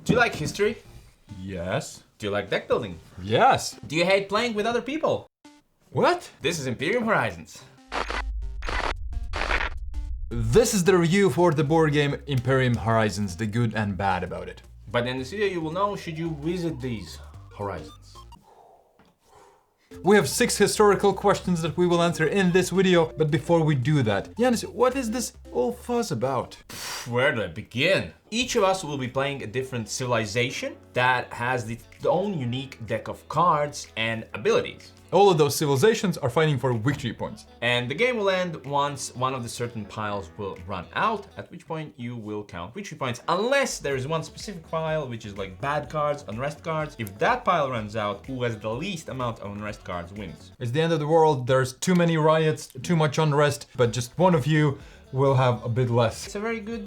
Do you like history? Yes. Do you like deck building? Yes. Do you hate playing with other people? What? This is Imperium Horizons. This is the review for the board game Imperium Horizons, the good and bad about it. But in this video you will know should you visit these horizons. We have 6 historical questions that we will answer in this video, but before we do that, Janis, what is this all fuss about? Where do I begin? Each of us will be playing a different civilization that has its own unique deck of cards and abilities. All of those civilizations are fighting for victory points. And the game will end once one of the certain piles will run out, at which point you will count victory points. Unless there is one specific pile, which is like bad cards, unrest cards. If that pile runs out, who has the least amount of unrest cards wins. It's the end of the world, there's too many riots, too much unrest, but just one of you will have a bit less. It's a very good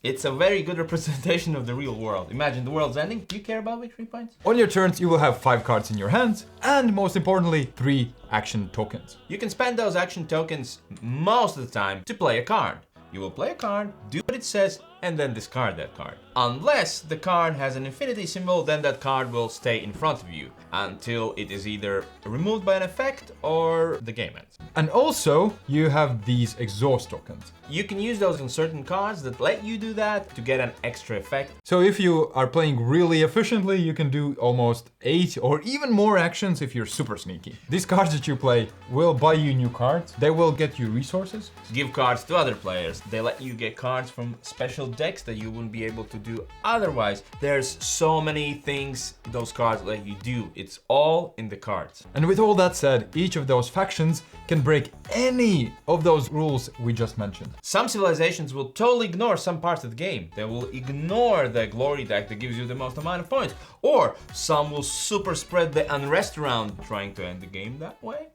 It's a very good representation of the real world. Imagine the world's ending. Do you care about victory points? On your turns, you will have 5 cards in your hands, and most importantly, 3 action tokens. You can spend those action tokens most of the time to play a card. You will play a card, do what it says, and then discard that card. Unless the card has an infinity symbol, then that card will stay in front of you until it is either removed by an effect or the game ends. And also, you have these exhaust tokens. You can use those on certain cards that let you do that to get an extra effect. So if you are playing really efficiently, you can do almost 8 or even more actions if you're super sneaky. These cards that you play will buy you new cards. They will get you resources. Give cards to other players. They let you get cards from special decks that you wouldn't be able to do otherwise. There's so many things those cards let you do. It's all in the cards. And with all that said, each of those factions can break any of those rules we just mentioned. Some civilizations will totally ignore some parts of the game. They will ignore the glory deck that gives you the most amount of points. Or some will super spread the unrest around, trying to end the game that way.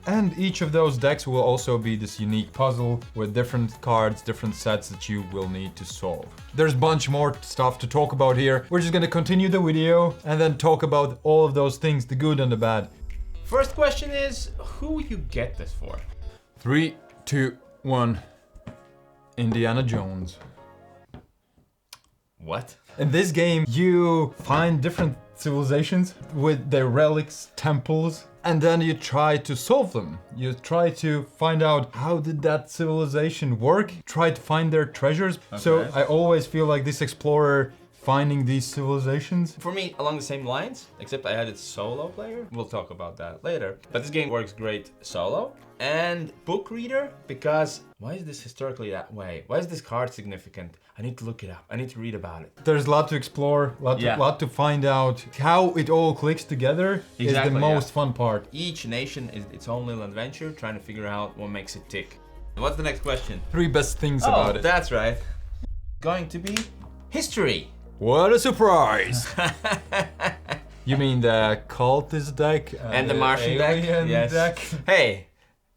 And each of those decks will also be this unique puzzle with different cards, different sets that you will need to solve. There's a bunch more stuff to talk about here. We're just gonna continue the video and then talk about all of those things, the good and the bad. First question is, who will you get this for? 3, 2, 1. Indiana Jones. What? In this game, you find different civilizations with their relics, temples, and then you try to solve them. You try to find out how did that civilization work, try to find their treasures. Okay. So I always feel like this explorer finding these civilizations. For me, along the same lines, except I added solo player. We'll talk about that later. But this game works great solo and book reader, because why is this historically that way? Why is this card significant? I need to look it up. I need to read about it. There's a lot to explore, lot to find out. How it all clicks together is the most fun part. Each nation is its own little adventure, trying to figure out what makes it tick. What's the next question? 3 best things about it. That's right. Going to be history. What a surprise! You mean the cultist deck and the Martian deck? Yes. Deck? Hey,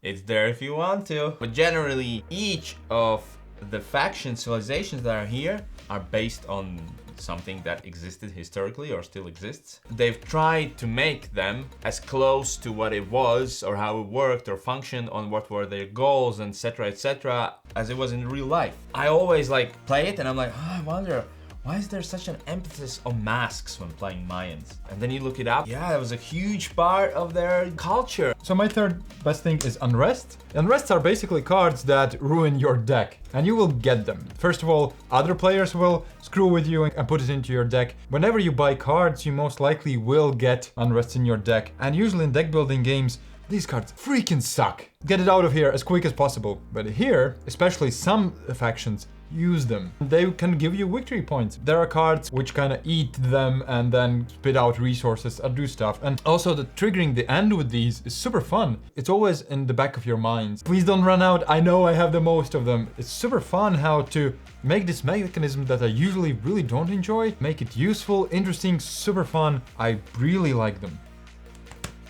it's there if you want to. But generally, each of the faction civilizations that are here are based on something that existed historically or still exists. They've tried to make them as close to what it was or how it worked or functioned, on what were their goals, etc., as it was in real life. I always play it and I'm like, oh, I wonder, why is there such an emphasis on masks when playing Mayans? And then you look it up. Yeah, that was a huge part of their culture. So my third best thing is unrest. Unrests are basically cards that ruin your deck, and you will get them. First of all, other players will screw with you and put it into your deck. Whenever you buy cards, you most likely will get unrest in your deck. And usually in deck building games, these cards freaking suck. Get it out of here as quick as possible. But here, especially some factions, use them. They can give you victory points. There are cards which kind of eat them and then spit out resources and do stuff. And also the triggering the end with these is super fun. It's always in the back of your minds. Please don't run out. I know I have the most of them. It's super fun how to make this mechanism that I usually really don't enjoy, make it useful, interesting, super fun. I really like them.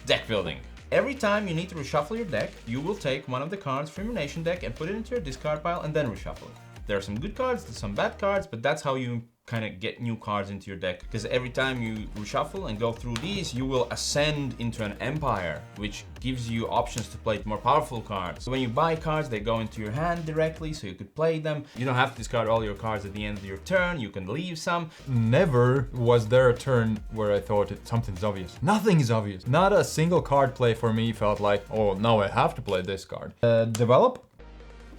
Deck building. Every time you need to reshuffle your deck, you will take one of the cards from your nation deck and put it into your discard pile and then reshuffle it. There are some good cards, some bad cards, but that's how you kind of get new cards into your deck. Because every time you reshuffle and go through these, you will ascend into an empire, which gives you options to play more powerful cards. So when you buy cards, they go into your hand directly, so you could play them. You don't have to discard all your cards at the end of your turn. You can leave some. Never was there a turn where I thought something's obvious. Nothing is obvious. Not a single card play for me felt like, oh, now I have to play this card. Develop?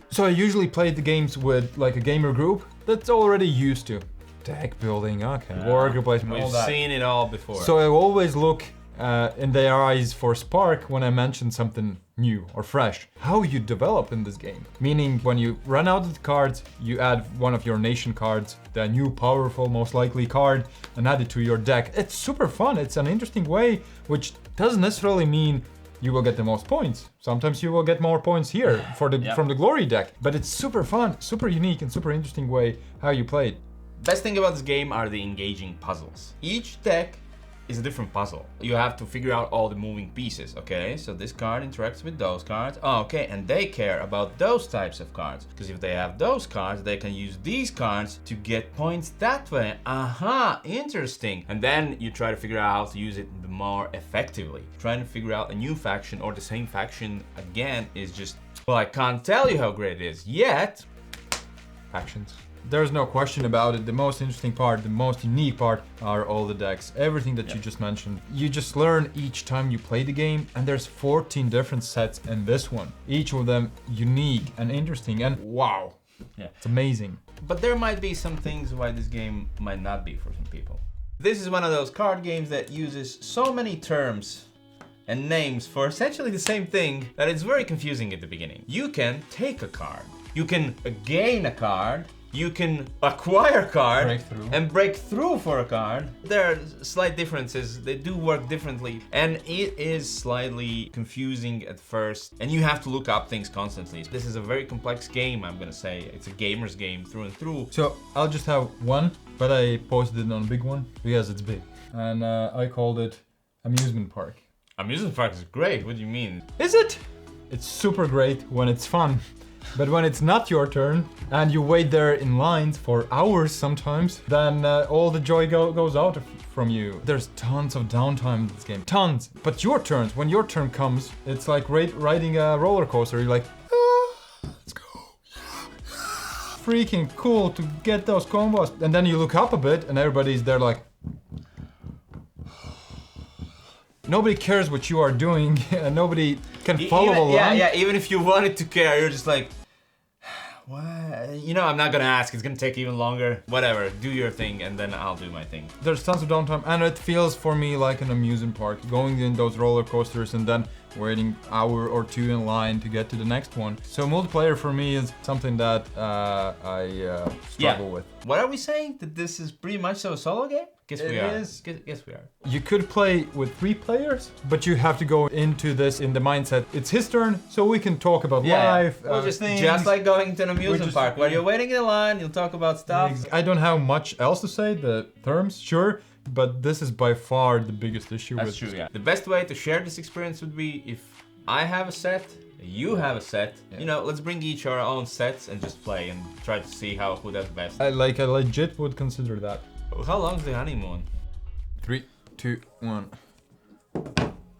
So I usually play the games with like a gamer group that's already used to deck building, okay, worker placement, all that. We've seen it all before. So I always look in their eyes for spark when I mention something new or fresh. How you develop in this game. Meaning when you run out of the cards, you add one of your nation cards, the new powerful, most likely card, and add it to your deck. It's super fun. It's an interesting way, which doesn't necessarily mean you will get the most points. Sometimes you will get more points here from the glory deck. But it's super fun, super unique, and super interesting way how you play it. Best thing about this game are the engaging puzzles. Each deck is a different puzzle. You have to figure out all the moving pieces, okay? So this card interacts with those cards. Oh, okay, and they care about those types of cards. Because if they have those cards, they can use these cards to get points that way. Aha, interesting. And then you try to figure out how to use it more effectively. Trying to figure out a new faction or the same faction again is just, well, I can't tell you how great it is yet. Factions. There's no question about it. The most interesting part, the most unique part are all the decks. Everything that you just mentioned. You just learn each time you play the game, and there's 14 different sets in this one. Each of them unique and interesting, and wow. Yeah. It's amazing. But there might be some things why this game might not be for some people. This is one of those card games that uses so many terms and names for essentially the same thing that it's very confusing at the beginning. You can take a card. You can gain a card. You can acquire a card and break through for a card. There are slight differences. They do work differently. And it is slightly confusing at first. And you have to look up things constantly. This is a very complex game, I'm gonna say. It's a gamer's game through and through. So I'll just have one, but I posted it on a big one because it's big. And I called it Amusement Park. Amusement Park is great. What do you mean? Is it? It's super great when it's fun. But when it's not your turn and you wait there in lines for hours sometimes, then all the joy goes out from you. There's tons of downtime in this game, tons. But your turns, when your turn comes, it's like riding a roller coaster. You're like, let's go. Freaking cool to get those combos. And then you look up a bit and everybody's there like, nobody cares what you are doing, and nobody can follow along. Yeah, even if you wanted to care, you're just like, what? You know, I'm not gonna ask, it's gonna take even longer. Whatever, do your thing, and then I'll do my thing. There's tons of downtime, and it feels for me like an amusement park. Going in those roller coasters and then waiting an hour or two in line to get to the next one. So multiplayer for me is something that I struggle with. What are we saying? That this is pretty much a solo game? Guess we are. Guess we are. You could play with 3 players, but you have to go into this in the mindset. It's his turn, so we can talk about life. Well, just like going to an amusement park where you're waiting in line, you'll talk about stuff. I don't have much else to say. The terms, sure. But this is by far the biggest issue. That's true, yeah. The best way to share this experience would be if I have a set, you have a set. Yeah. You know, let's bring each our own sets and just play and try to see who does best. I legit would consider that. How long's the honeymoon? 3, 2, 1.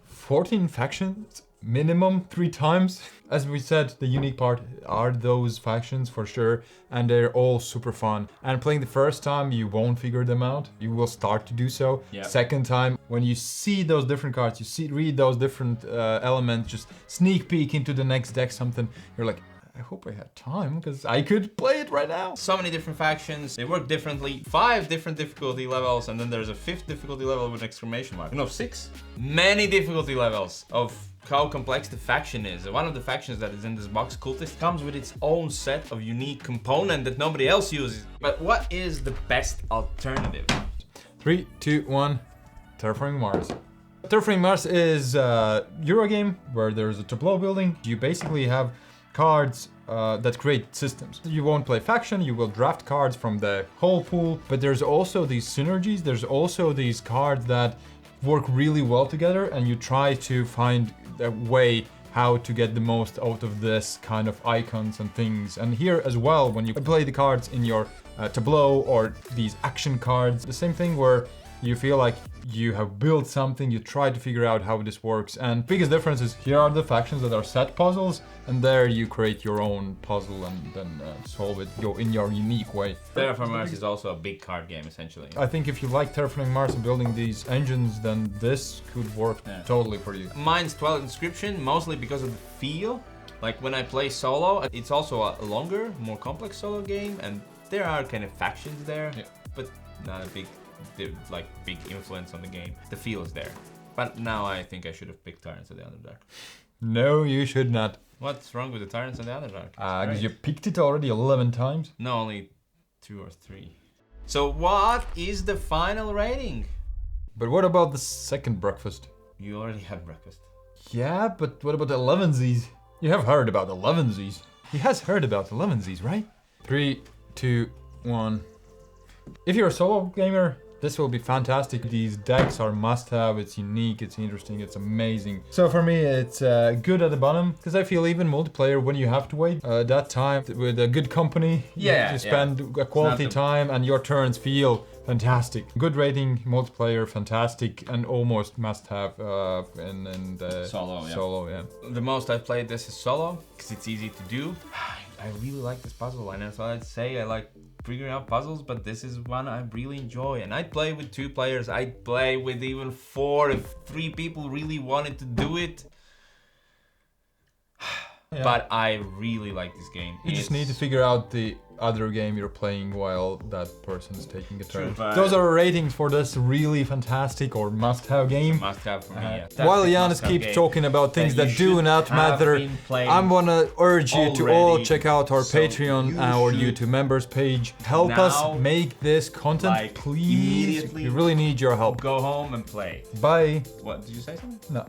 14 factions, minimum 3 times. As we said, the unique part are those factions for sure, and they're all super fun. And playing the first time, you won't figure them out. You will start to do so. Yep. Second time, when you see those different cards, read those different elements, just sneak peek into the next deck something, you're like, I hope I had time, because I could play it right now. So many different factions, they work differently. 5 different difficulty levels, and then there's a 5th difficulty level with an exclamation mark. No, 6. Many difficulty levels of how complex the faction is. One of the factions that is in this box, Cultist, comes with its own set of unique component that nobody else uses. But what is the best alternative? 3, 2, 1, Terraforming Mars. Terraforming Mars is a Eurogame where there's a tableau building. You basically have cards that create systems. You won't play faction, you will draft cards from the whole pool, but there's also these synergies, there's also these cards that work really well together, and you try to find a way how to get the most out of this kind of icons and things. And here as well, when you play the cards in your tableau or these action cards, the same thing where you feel like you have built something, you try to figure out how this works. And biggest difference is here are the factions that are set puzzles, and there you create your own puzzle and then solve it in your unique way. Terraform Mars is also a big card game, essentially. I think if you like Terraforming Mars and building these engines, then this could work totally for you. Mine's Twilight Inscription, mostly because of the feel. Like when I play solo, it's also a longer, more complex solo game, and there are kind of factions there, but not a big influence on the game. The feel is there. But now I think I should have picked Tyrants of the Underdark. No, you should not. What's wrong with the Tyrants of the Underdark? Because you picked it already 11 times. No, only 2 or 3. So what is the final rating? But what about the second breakfast? You already had breakfast. Yeah, but what about the 11sies? You have heard about 11sies. He has heard about 11sies, right? 3, 2, 1. If you're a solo gamer, this will be fantastic. These decks are must-have. It's unique, it's interesting, it's amazing. So for me, it's good at the bottom, because I feel even multiplayer, when you have to wait that time with a good company, you spend a quality time and your turns feel fantastic. Good rating, multiplayer, fantastic, and almost must-have in the solo. The most I've played this is solo, because it's easy to do. I really like this puzzle, and that's what I'd say. I like figuring out puzzles, but this is one I really enjoy. And I'd play with 2 players. I'd play with even 4 if 3 people really wanted to do it. But I really like this game. You just need to figure out the other game you're playing while that person's taking a turn. True, those are ratings for this really fantastic or must-have game. Must-have for me, yeah. While Janis keeps talking about things that do not matter, I'm gonna urge you to all check out our Patreon, our YouTube members page. Help us make this content, please. We really need your help. Go home and play. Bye. What, did you say something? No.